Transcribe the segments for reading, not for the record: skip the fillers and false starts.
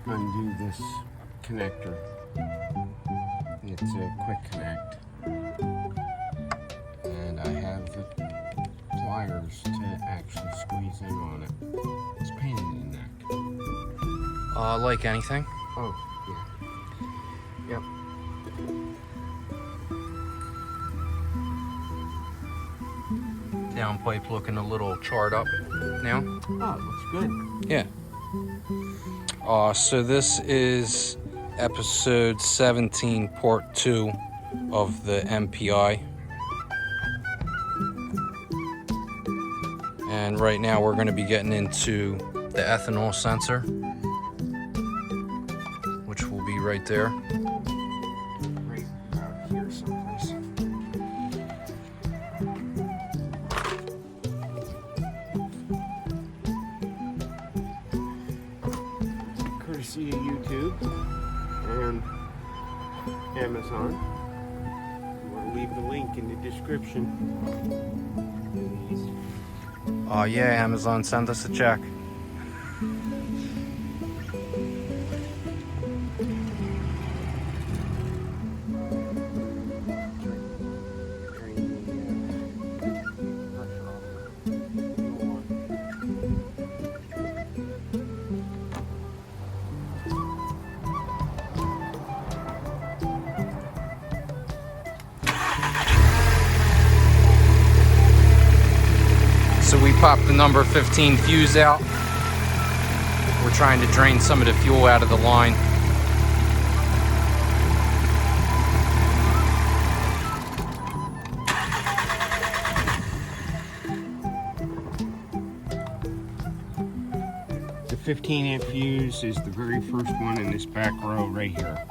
undo this connector. It's a quick connect. And I have the pliers to actually squeeze in on it. It's a pain in the neck. Like anything. Oh, yeah. Yep. Downpipe looking a little charred up now. Oh, it looks good. Yeah. So this is episode 17, part 2 of the MPI. And right now we're going to be getting into the ethanol sensor, which will be right there. Right about here someplace. Courtesy of YouTube and Amazon. I'm going to leave the link in the description. Yeah, Amazon, send us a check. So we popped the number 15 fuse out. We're trying to drain some of the fuel out of the line. The 15-amp fuse is the very first one in this back row right here.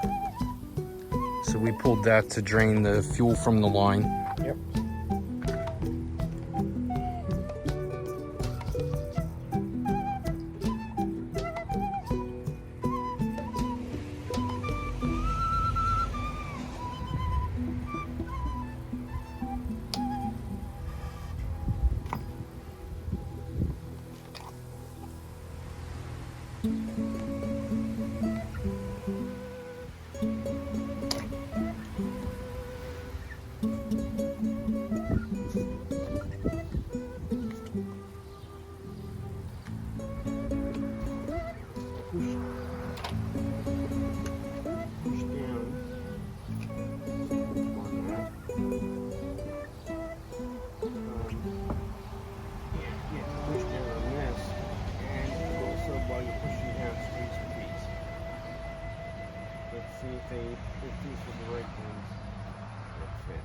So we pulled that to drain the fuel from the line. Yep. If these are the right ones that fit.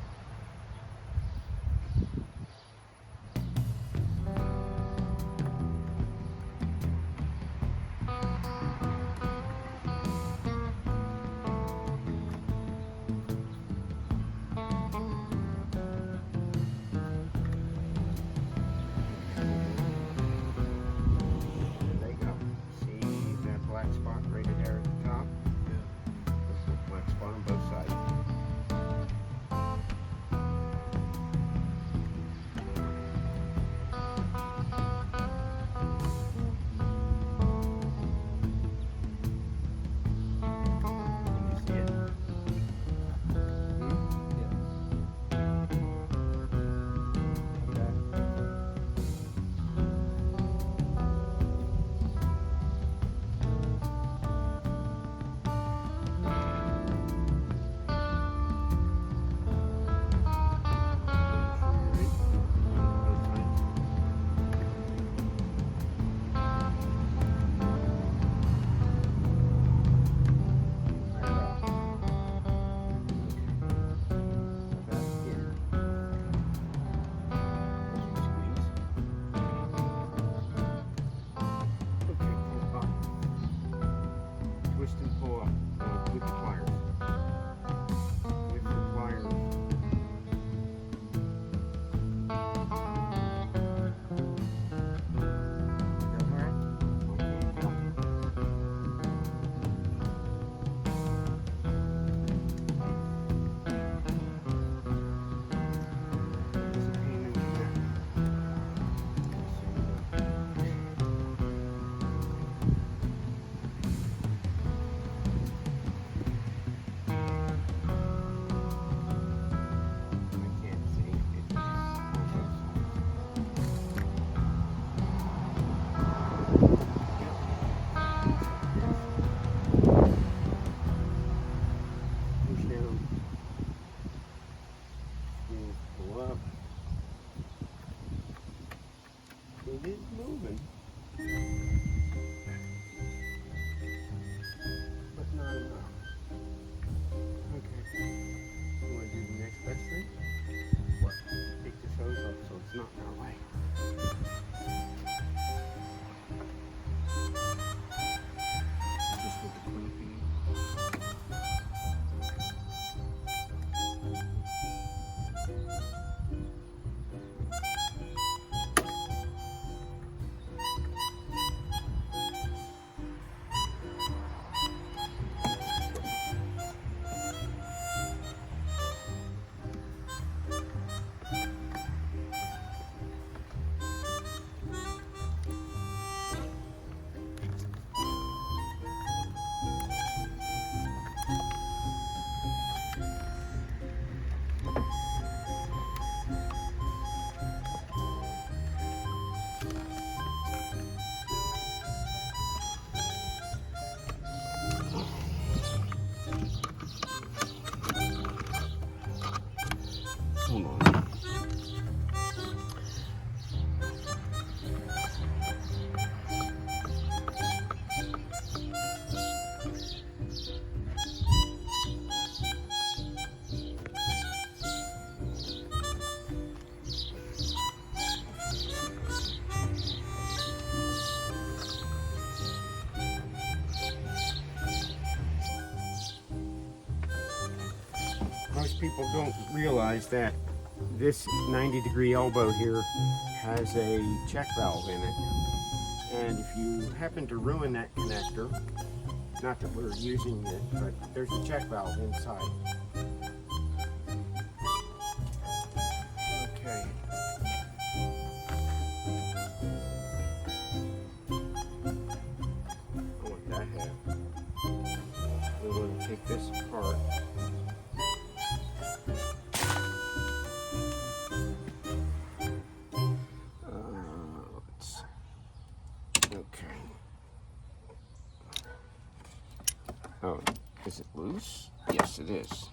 There you go. See that black spot right there at the top? Black spot on both sides. Can you see it? Twist and pull up with the pliers. With the pliers. It's a pain in the neck. Most people don't realize that this 90-degree elbow here has a check valve in it. And if you happen to ruin that connector, not that we're using it, but there's a check valve inside. Okay. I want that half. We're going to take this apart. Okay. Oh, is it loose? Yes, it is.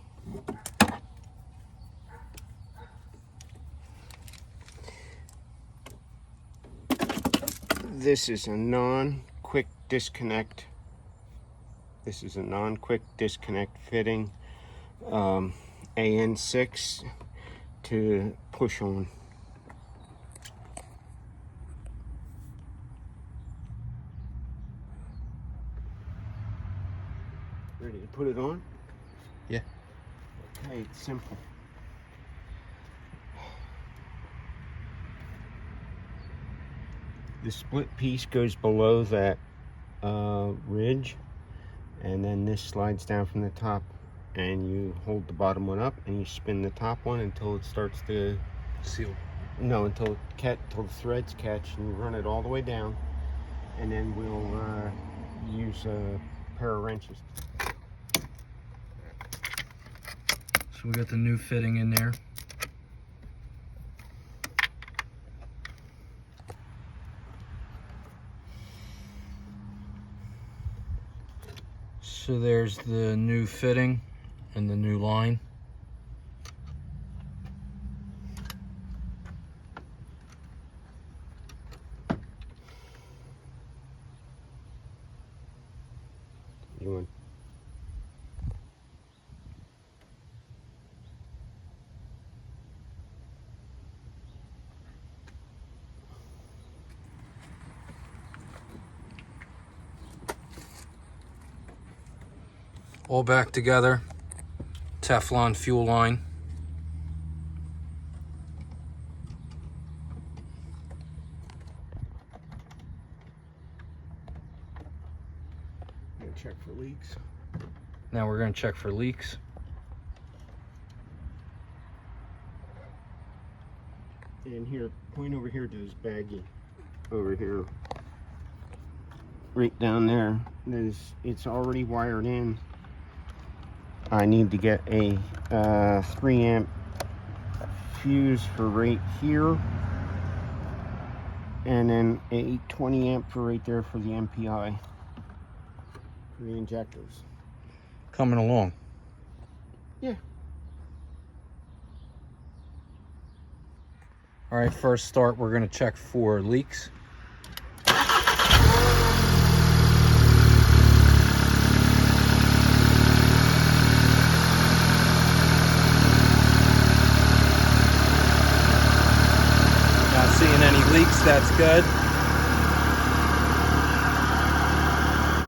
This is a non-quick disconnect. This is a non-quick disconnect fitting. AN6 to push on. Ready to put it on? Yeah. Okay, it's simple. The split piece goes below that ridge, and then this slides down from the top, and you hold the bottom one up and you spin the top one until it starts to seal. No, until the threads catch, and you run it all the way down, and then we'll use a pair of wrenches. So we got the new fitting in there. So there's the new fitting and the new line. You want? All back together. Teflon fuel line. I'm gonna check for leaks. Now we're going to check for leaks. And here, point over here to this baggie. Over here. Right down there. It's already wired in. I need to get a 3 amp fuse for right here, and then a 20 amp for right there for the MPI, for the injectors. Coming along. Yeah. All right, first start, we're going to check for leaks. Not seeing any leaks, that's good.